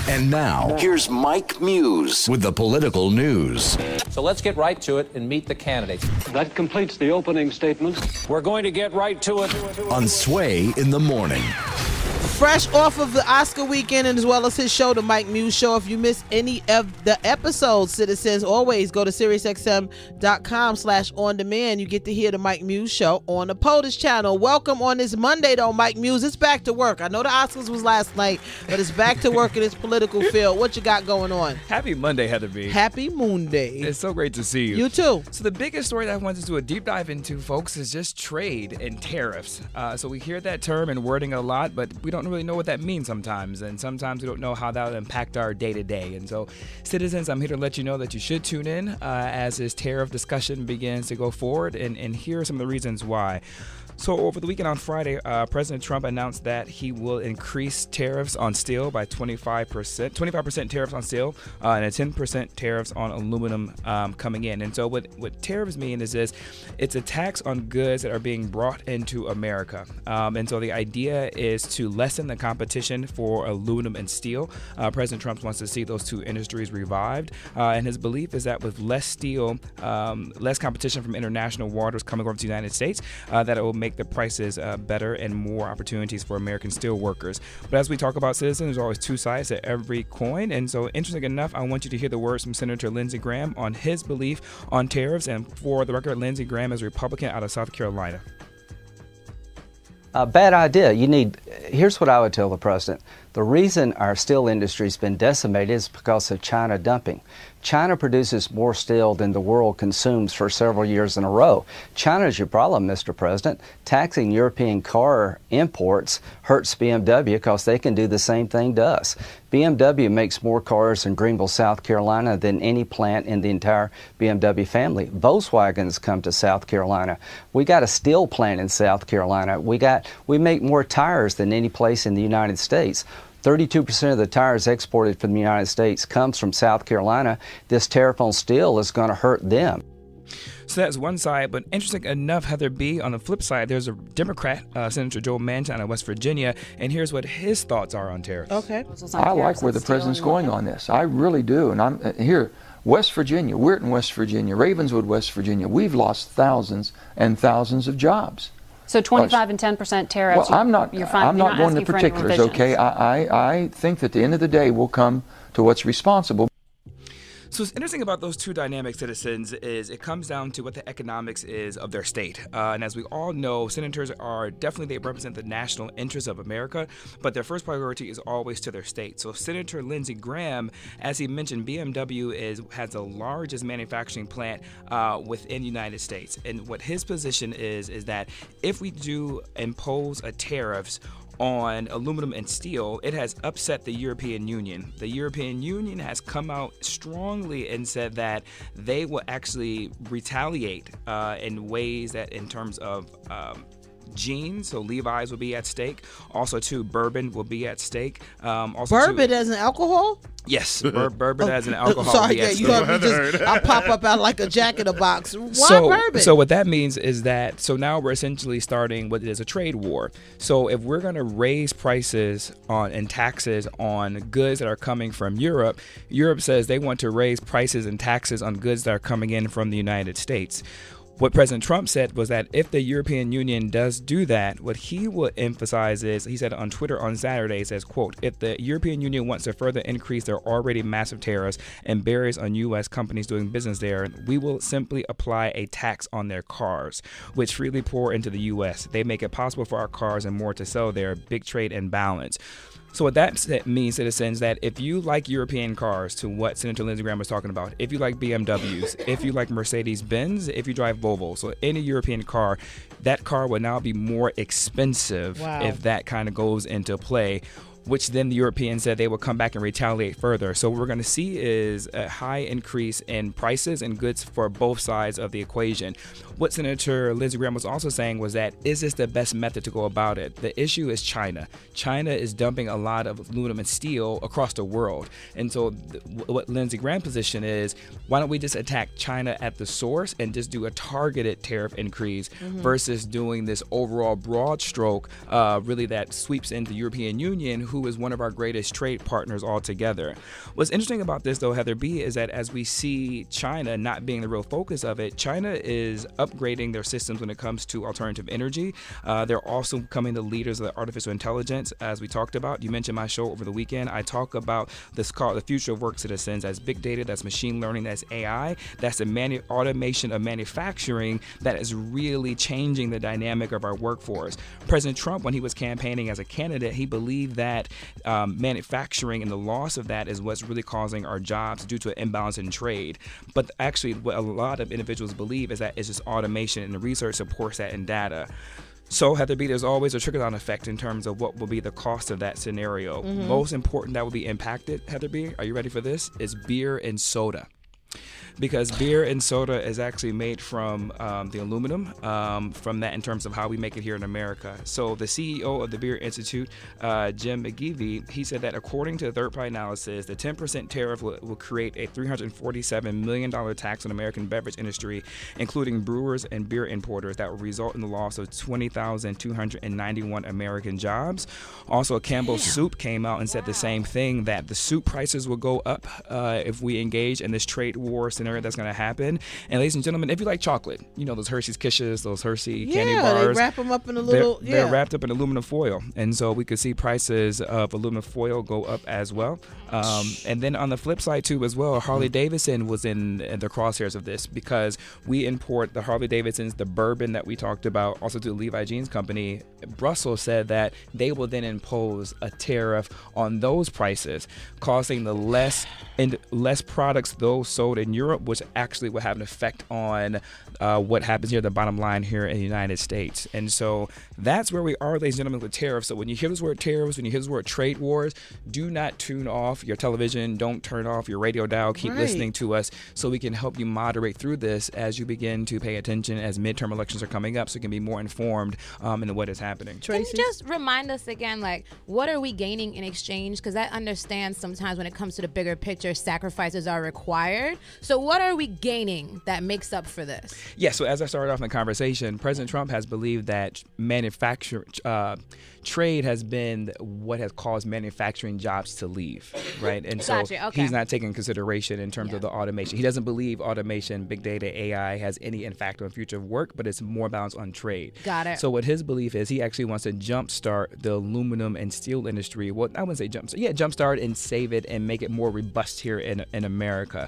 And now, here's Mike Muse with the political news. So let's get right to it and meet the candidates. That completes the opening statements. We're going to get right to it. On Sway in the Morning. Fresh off of the Oscar weekend and as well as his show, The Mike Muse Show. If you miss any of the episodes, citizens, always go to SiriusXM.com/on-demand. You get to hear The Mike Muse Show on the POTUS channel. Welcome on this Monday, though, Mike Muse. It's back to work. I know the Oscars was last night, but it's back to work in this political field. What you got going on? Happy Monday, Heather B. Happy Moon Day. It's so great to see you. You too. So the biggest story that I wanted to do a deep dive into, folks, is just trade and tariffs. So we hear that term and wording a lot, but we don't really know what that means sometimes, and sometimes we don't know how that will impact our day-to-day. And so, citizens, I'm here to let you know that you should tune in as this tariff discussion begins to go forward, and here are some of the reasons why. So over the weekend on Friday, President Trump announced that he will increase tariffs on steel by 25% tariffs on steel, and a 10% tariffs on aluminum coming in. And so what tariffs mean is this: it's a tax on goods that are being brought into America. And so the idea is to lessen the competition for aluminum and steel. President Trump wants to see those two industries revived. And his belief is that with less steel, less competition from international waters coming over to the United States, that it will make the prices better and more opportunities for American steel workers. But as we talk about, citizens, there's always two sides to every coin. And so, interesting enough, I want you to hear the words from Senator Lindsey Graham on his belief on tariffs. And for the record, Lindsey Graham is a Republican out of South Carolina. Bad idea. Here's what I would tell the president. The reason our steel industry's been decimated is because of China dumping. China produces more steel than the world consumes for several years in a row. China's your problem, Mr. President. Taxing European car imports hurts BMW because they can do the same thing to us. BMW makes more cars in Greenville, South Carolina than any plant in the entire BMW family. Volkswagens come to South Carolina. We got a steel plant in South Carolina. We make more tires than any place in the United States. 32% of the tires exported from the United States comes from South Carolina. This tariff on steel is going to hurt them. So that's one side, but interesting enough, Heather B., on the flip side, there's a Democrat, Senator Joe Manchin out of West Virginia, and here's what his thoughts are on tariffs. Okay. I like where the president's going on this. I really do. And I'm here, West Virginia, Weirton, West Virginia, Ravenswood, West Virginia, we've lost thousands and thousands of jobs. So 25 and 10% tariffs. Well, I'm not going into particulars, okay? I think that at the end of the day, we'll come to what's responsible. So what's interesting about those two dynamic, citizens, is it comes down to what the economics is of their state. And as we all know, senators are definitely, they represent the national interests of America, but their first priority is always to their state. So Senator Lindsey Graham, as he mentioned, BMW has the largest manufacturing plant within the United States. And what his position is that if we do impose a tariffs on aluminum and steel, it has upset the European Union. The European Union has come out strongly and said that they will actually retaliate in ways that, in terms of jeans, so Levi's will be at stake. Also, too, bourbon will be at stake. Bourbon as an alcohol? Yes, bourbon as an alcohol. Sorry, yeah, you thought I'll pop up out like a jack in a box. Why bourbon? So what that means is that, so now we're essentially starting what is a trade war. So if we're going to raise prices and taxes on goods that are coming from Europe, Europe says they want to raise prices and taxes on goods that are coming in from the United States. What President Trump said was that if the European Union does do that, what he will emphasize is, he said on Twitter on Saturday, he says, quote, if the European Union wants to further increase their already massive tariffs and barriers on U.S. companies doing business there, we will simply apply a tax on their cars, which freely pour into the U.S. They make it possible for our cars and more to sell there. Big trade imbalance. So what that means, citizens, that if you like European cars, to what Senator Lindsey Graham was talking about, if you like BMWs, if you like Mercedes-Benz, if you drive Volvo, so any European car, that car will now be more expensive if that kind of goes into play, which then the Europeans said they will come back and retaliate further. So what we're going to see is a high increase in prices and goods for both sides of the equation. What Senator Lindsey Graham was also saying was that, is this the best method to go about it? The issue is China. China is dumping a lot of aluminum and steel across the world. And so what Lindsey Graham's position is, why don't we just attack China at the source and just do a targeted tariff increase versus doing this overall broad stroke really that sweeps into the European Union, who is one of our greatest trade partners altogether. What's interesting about this, though, Heather B., is that as we see China not being the real focus of it, China is upgrading their systems when it comes to alternative energy. They're also becoming the leaders of the artificial intelligence, as we talked about. You mentioned my show over the weekend. I talk about this called the future of work, citizens. That's big data, that's machine learning, that's AI, that's the automation of manufacturing that is really changing the dynamic of our workforce. President Trump, when he was campaigning as a candidate, he believed that manufacturing and the loss of that is what's really causing our jobs due to an imbalance in trade. But actually, what a lot of individuals believe is that it's just automation, and the research supports that in data. So, Heather B., there's always a trickle-down effect in terms of what will be the cost of that scenario. Most important that will be impacted, Heather B., are you ready for this? Is beer and soda. Because beer and soda is actually made from the aluminum, from that in terms of how we make it here in America. So the CEO of the Beer Institute, Jim McGeevy, he said that according to the third-party analysis, the 10% tariff will create a $347 million tax on the American beverage industry, including brewers and beer importers, that will result in the loss of 20,291 American jobs. Also, Campbell's Soup came out and said the same thing, that the soup prices will go up if we engage in this trade war scenario that's going to happen. And ladies and gentlemen, if you like chocolate, you know those Hershey's Kisses, those Hershey candy bars. They wrap them up in a little. They're wrapped up in aluminum foil, and so we could see prices of aluminum foil go up as well. And then on the flip side too, as well, Harley Davidson was in the crosshairs of this because we import the Harley Davidsons, the bourbon that we talked about, also to the Levi Jeans company. Brussels said that they will then impose a tariff on those prices, causing the less products those sold in Europe, which actually will have an effect on what happens here, the bottom line here in the United States. And so that's where we are, ladies and gentlemen, with tariffs. So when you hear this word tariffs, when you hear this word trade wars, do not tune off your television. Don't turn off your radio dial. Keep listening to us so we can help you moderate through this as you begin to pay attention as midterm elections are coming up, so you can be more informed in what is happening. Tracy? Can you just remind us again, like, what are we gaining in exchange? Because I understand sometimes when it comes to the bigger picture, sacrifices are required. So what are we gaining that makes up for this? Yeah, so as I started off in the conversation, President Trump has believed that trade has been what has caused manufacturing jobs to leave, right? And so he's not taking consideration in terms of the automation. He doesn't believe automation, big data, AI has any impact on future of work, but it's more balanced on trade. Got it. So what his belief is, he actually wants to jumpstart the aluminum and steel industry. Well, I wouldn't say jumpstart. Yeah, jumpstart and save it and make it more robust here in America.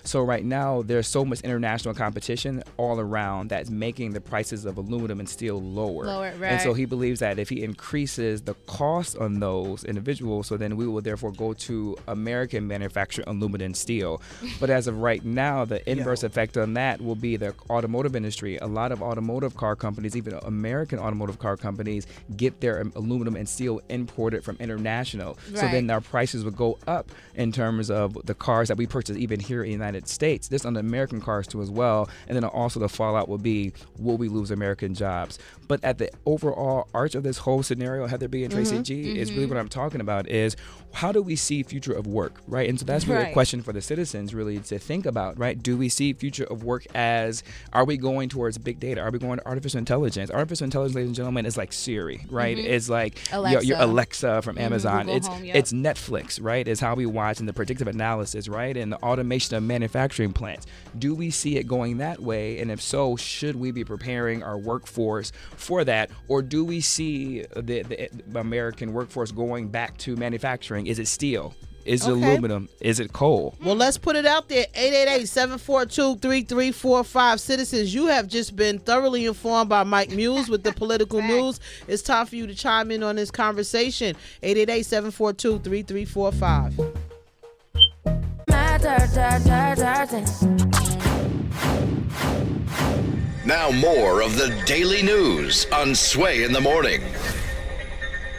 So right now, there's so much international competition all around that's making the prices of aluminum and steel lower. And so he believes that if he increases the cost on those individuals, so then we will therefore go to American manufactured aluminum and steel. But as of right now, the inverse effect on that will be the automotive industry. A lot of automotive car companies, even American automotive car companies, get their aluminum and steel imported from international. So then our prices will go up in terms of the cars that we purchase even here in the United States. This on the American cars too as well. And then also the fallout will be, will we lose American jobs? But at the overall arch of this whole scenario, Heather B. and Tracy G, is really what I'm talking about is how do we see future of work, right? And so that's really a question for the citizens really to think about, right? Do we see future of work as, are we going towards big data? Are we going to artificial intelligence? Artificial intelligence, ladies and gentlemen, is like Siri, right? It's like your Alexa from Amazon. Google Home, it's Netflix, right? It's how we watch and the predictive analysis, right? And the automation of manufacturing plants. Do we see it going that way? And if so, should we be preparing our workforce for that? Or do we see the American workforce going back to manufacturing? Is it steel? Is it aluminum? Is it coal? Well, let's put it out there. 888-742-3345. Citizens, you have just been thoroughly informed by Mike Muse with the political news. It's time for you to chime in on this conversation. 888-742-3345. Now more of the daily news on Sway in the Morning.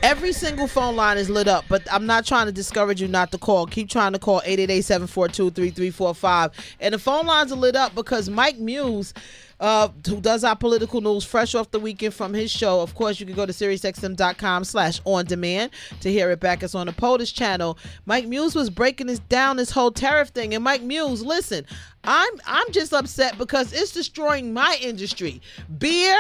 Every single phone line is lit up, but I'm not trying to discourage you not to call. Keep trying to call 888-742-3345. And the phone lines are lit up because Mike Muse, who does our political news fresh off the weekend from his show. Of course, you can go to SiriusXM.com/on-demand to hear it back. It's on the POTUS channel. Mike Muse was breaking down this whole tariff thing. And Mike Muse, listen, I'm just upset because it's destroying my industry. Beer,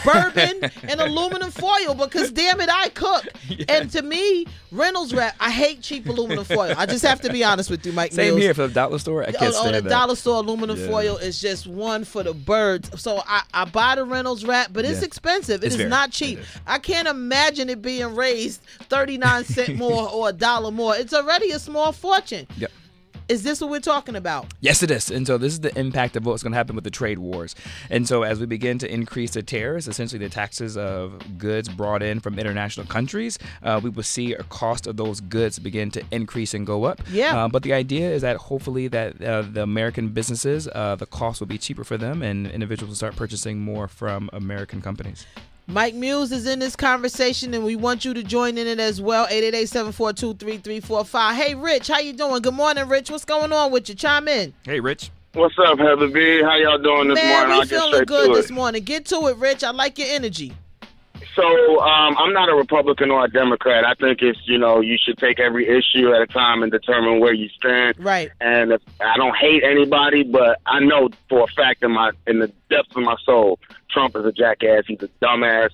bourbon, and aluminum foil because, damn it, I cook. Yeah. And to me, Reynolds Wrap, I hate cheap aluminum foil. I just have to be honest with you, Mike Same Mills. here for the dollar store. I can't stand the that. dollar store aluminum foil is just one for the birds. So I buy the Reynolds Wrap, but it's expensive. It is not cheap. I can't imagine it being raised 39 cents more or $1 more. It's already a small fortune. Yep. Is this what we're talking about? Yes, it is. And so this is the impact of what's going to happen with the trade wars. And so as we begin to increase the tariffs, essentially the taxes of goods brought in from international countries, we will see a cost of those goods begin to increase and go up. Yeah. But the idea is that hopefully that the American businesses, the cost will be cheaper for them and individuals will start purchasing more from American companies. Mike Muse is in this conversation, and we want you to join in it as well. 888-742-3345. Hey, Rich, how you doing? Good morning, Rich. What's going on with you? Chime in. Hey, Rich. What's up, Heather B? How y'all doing this morning? Man, we feeling good this morning. Get to it, Rich. I like your energy. So I'm not a Republican or a Democrat. I think it's, you should take every issue at a time and determine where you stand. Right. And I don't hate anybody, but I know for a fact in the depths of my soul, Trump is a jackass. He's a dumbass.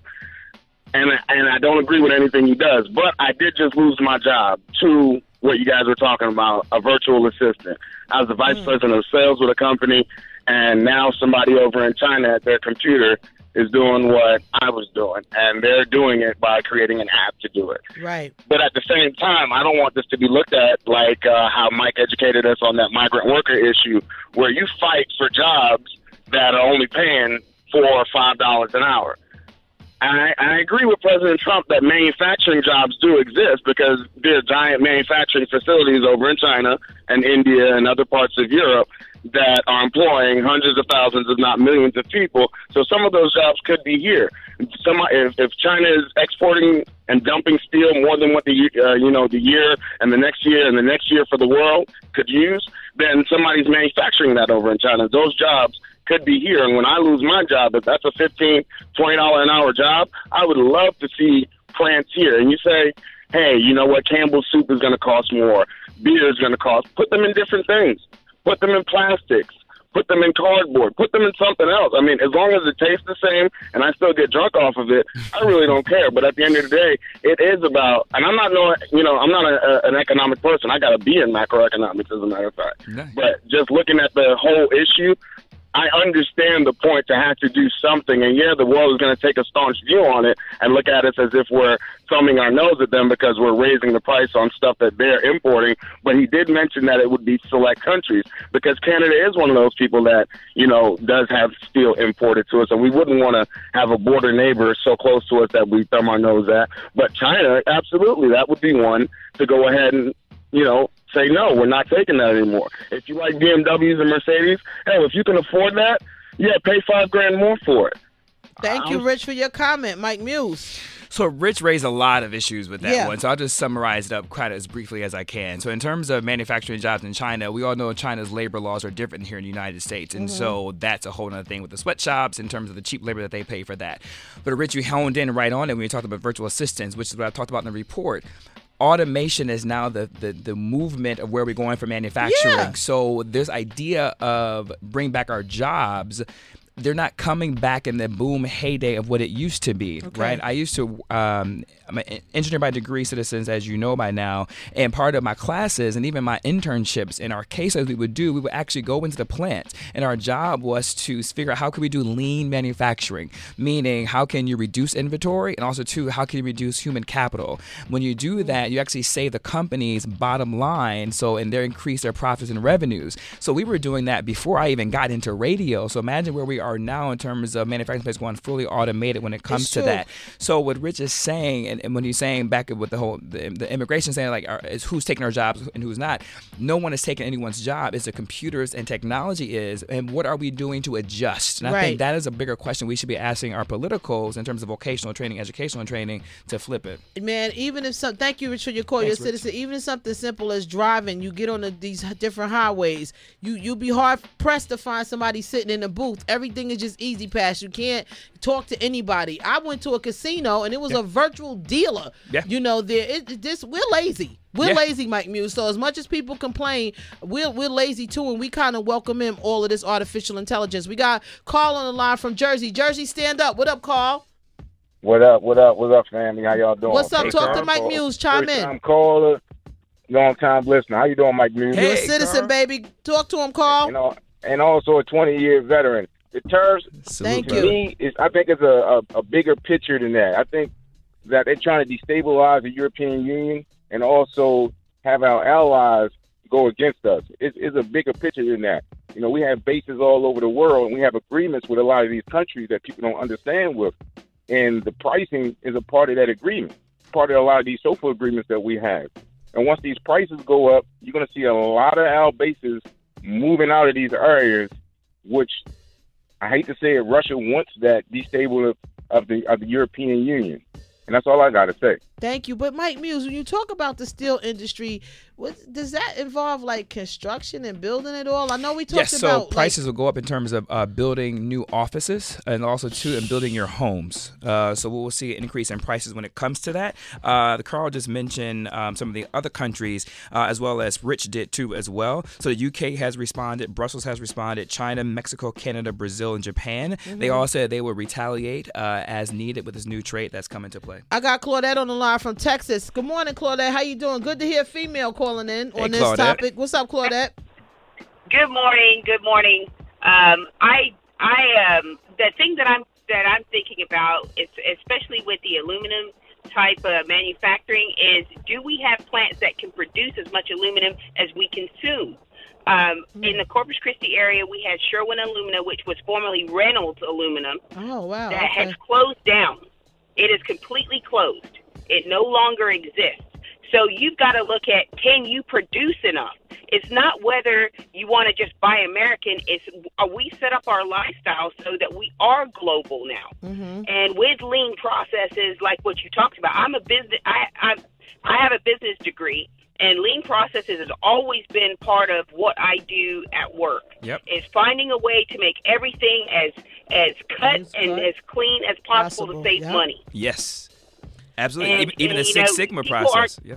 And I don't agree with anything he does. But I did just lose my job to what you guys were talking about, a virtual assistant. I was the vice president of sales with a company, and now somebody over in China at their computer is doing what I was doing, and they're doing it by creating an app to do it. Right. But at the same time, I don't want this to be looked at like how Mike educated us on that migrant worker issue, where you fight for jobs that are only paying $4 or $5 an hour. I agree with President Trump that manufacturing jobs do exist because there are giant manufacturing facilities over in China and India and other parts of Europe that are employing hundreds of thousands, if not millions of people. So some of those jobs could be here. If China is exporting and dumping steel more than what the year and the next year and the next year for the world could use, then somebody's manufacturing that over in China. Those jobs could be here. And when I lose my job, if that's a $15, $20 an hour job, I would love to see plants here. And you say, hey, you know what? Campbell's soup is going to cost more. Beer is going to cost. Put them in different things. Put them in plastics. Put them in cardboard. Put them in something else. I mean, as long as it tastes the same and I still get drunk off of it, I really don't care. But at the end of the day, it is about, and I'm not an economic person. I got a B in macroeconomics, as a matter of fact. Nice. But just looking at the whole issue, I understand the point to have to do something. And yeah, the world is going to take a staunch view on it and look at us as if we're thumbing our nose at them because we're raising the price on stuff that they're importing. But he did mention that it would be select countries because Canada is one of those people that, does have steel imported to us. And we wouldn't want to have a border neighbor so close to us that we thumb our nose at. But China, absolutely, that would be one to go ahead and, say, no, we're not taking that anymore. If you like BMWs and Mercedes, hell, if you can afford that, yeah, pay $5,000 more for it. Thank you, Rich, for your comment. Mike Muse. So Rich raised a lot of issues with that one, so I'll just summarize it up quite as briefly as I can. So in terms of manufacturing jobs in China, we all know China's labor laws are different here in the United States, and so that's a whole other thing with the sweatshops in terms of the cheap labor that they pay for that. But Rich, you honed in right on it when you talked about virtual assistants, which is what I talked about in the report. Automation is now the movement of where we're going for manufacturing. Yeah. So this idea of bring back our jobs, they're not coming back in the boom heyday of what it used to be, right? I used to, I'm an engineer by degree, citizens, as you know by now, and part of my classes and even my internships in our cases we would actually go into the plant, and our job was to figure out how can we do lean manufacturing, meaning how can you reduce inventory, and also too, how can you reduce human capital? When you do that, you actually save the company's bottom line, and they increase their profits and revenues. So we were doing that before I even got into radio. So imagine where we are now in terms of manufacturing place going fully automated when it comes to that. So what Rich is saying, and when he's saying back with the whole the immigration saying like is who's taking our jobs and who's not, no one is taking anyone's job. It's the computers and technology is, and what are we doing to adjust? And I think that is a bigger question we should be asking our politicals in terms of vocational training, educational training, to flip it. Man, even if thank you, Rich, for your call. Thanks, your citizen. Even if something simple as driving, you get on these different highways, you be hard pressed to find somebody sitting in a booth. Everything everything is just easy pass. You can't talk to anybody. I went to a casino and it was a virtual dealer. Yeah. You know, we're lazy. We're lazy, Mike Muse. So as much as people complain, we're lazy too, and we kind of welcome in all of this artificial intelligence. We got Carl on the line from Jersey. Jersey, stand up. What up, Carl? What up, family? How y'all doing? What's up? Talk to Mike Muse. Chime in. I'm caller, long time listener. How you doing, Mike Muse? You're a citizen, baby. Talk to him, Carl. You know, and also a 20-year veteran. The tariffs, Thank to you. me, I think it's a bigger picture than that. I think that they're trying to destabilize the European Union and also have our allies go against us. It's a bigger picture than that. You know, we have bases all over the world, and we have agreements with a lot of these countries that people don't understand with. And the pricing is a part of that agreement, part of a lot of these SOFA agreements that we have. And once these prices go up, you're going to see a lot of our bases moving out of these areas, which I hate to say it, Russia wants that destabilization of the European Union. And that's all I got to say. Thank you. But Mike Muse, when you talk about the steel industry, does that involve like construction and building it all? I know we talked about. Yes, so prices will go up in terms of building new offices and also too in building your homes. So we'll see an increase in prices when it comes to that. The Carl just mentioned some of the other countries as well as Rich did too as well. So the UK has responded, Brussels has responded, China, Mexico, Canada, Brazil, and Japan. Mm-hmm. They all said they will retaliate as needed with this new trade that's come into play. I got Claudette on the line from Texas. Good morning, Claudette. How you doing? Good to hear a female calling in on this topic. What's up, Claudette? Good morning. Good morning. The thing that I'm thinking about, is, especially with the aluminum type of manufacturing, is do we have plants that can produce as much aluminum as we consume? In the Corpus Christi area, we had Sherwin Alumina, which was formerly Reynolds Aluminum. Oh, wow. That has closed down. It is completely closed. It no longer exists. So you've got to look at, can you produce enough? It's not whether you want to just buy American. It's, we set up our lifestyle so that we are global now. Mm-hmm. And with lean processes like what you talked about, I have a business degree, and lean processes has always been part of what I do at work. Yep. It's finding a way to make everything as cut and as clean as possible to save money. Yes. Absolutely. And, even the Six Sigma process. Yeah.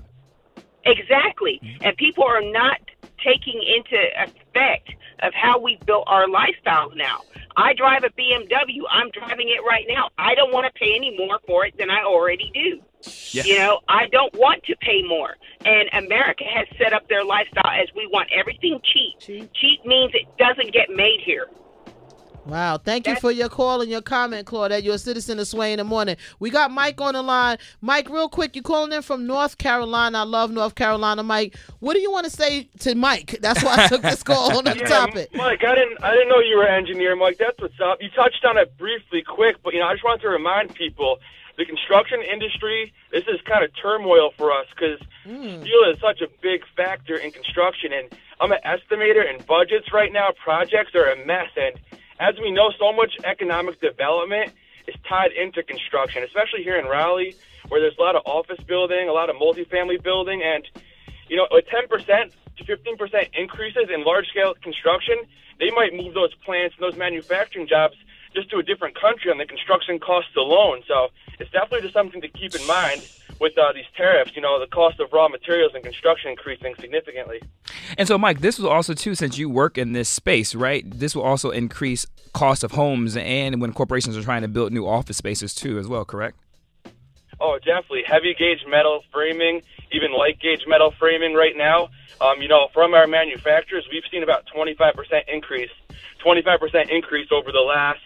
Exactly. Mm-hmm. And people are not taking into effect of how we built our lifestyles now. I drive a BMW. I'm driving it right now. I don't want to pay any more for it than I already do. Yes. You know, I don't want to pay more. And America has set up their lifestyle as we want everything cheap. Cheap means it doesn't get made here. Wow. Thank you for your call and your comment, Claudette. You're a citizen of Sway in the Morning. We got Mike on the line. Mike, real quick, you're calling in from North Carolina. I love North Carolina, Mike. What do you want to say to Mike? That's why I took this call on the topic. Mike, I didn't know you were an engineer, Mike. That's what's up. You touched on it briefly quick, but, I just wanted to remind people, the construction industry, this is kind of turmoil for us because steel is such a big factor in construction. And I'm an estimator, and budgets right now, projects are a mess. And as we know, so much economic development is tied into construction, especially here in Raleigh, where there's a lot of office building, a lot of multifamily building. And, with 10% to 15% increases in large-scale construction, they might move those plants and those manufacturing jobs just to a different country on the construction costs alone. So it's definitely just something to keep in mind with these tariffs, the cost of raw materials and construction increasing significantly. And so, Mike, this will also, too, since you work in this space, right, this will also increase cost of homes and when corporations are trying to build new office spaces, too, as well, correct? Oh, definitely. Heavy gauge metal framing, even light gauge metal framing right now. From our manufacturers, we've seen about 25% increase over the last,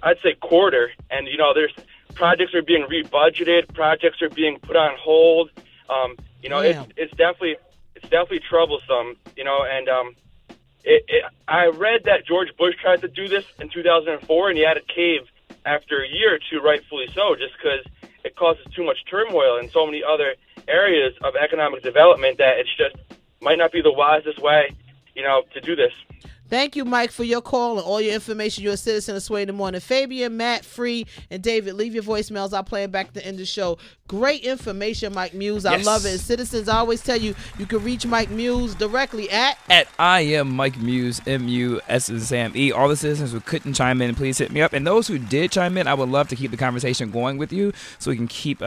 I'd say, quarter. And, there's projects are being rebudgeted, projects are being put on hold. It's definitely troublesome, and I read that George Bush tried to do this in 2004, and he had to cave after a year or two, rightfully so, just because it causes too much turmoil in so many other areas of economic development that it's just might not be the wisest way, to do this. Thank you, Mike, for your call and all your information. You're a citizen of Sway in the Morning. Fabian, Matt, Free, and David, leave your voicemails. I'll play it back at the end of the show. Great information, Mike Muse. I Yes. love it. Citizens, I always tell you, you can reach Mike Muse directly at I am Mike Muse, M-U-S and Sam E. All the citizens who couldn't chime in, please hit me up. And those who did chime in, I would love to keep the conversation going with you so we can keep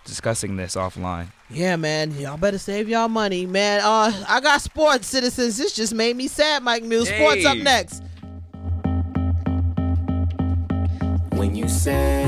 discussing this offline. Yeah, man. Y'all better save y'all money, man. I got sports, citizens. This just made me sad, Mike Muse. Sports up next. When you say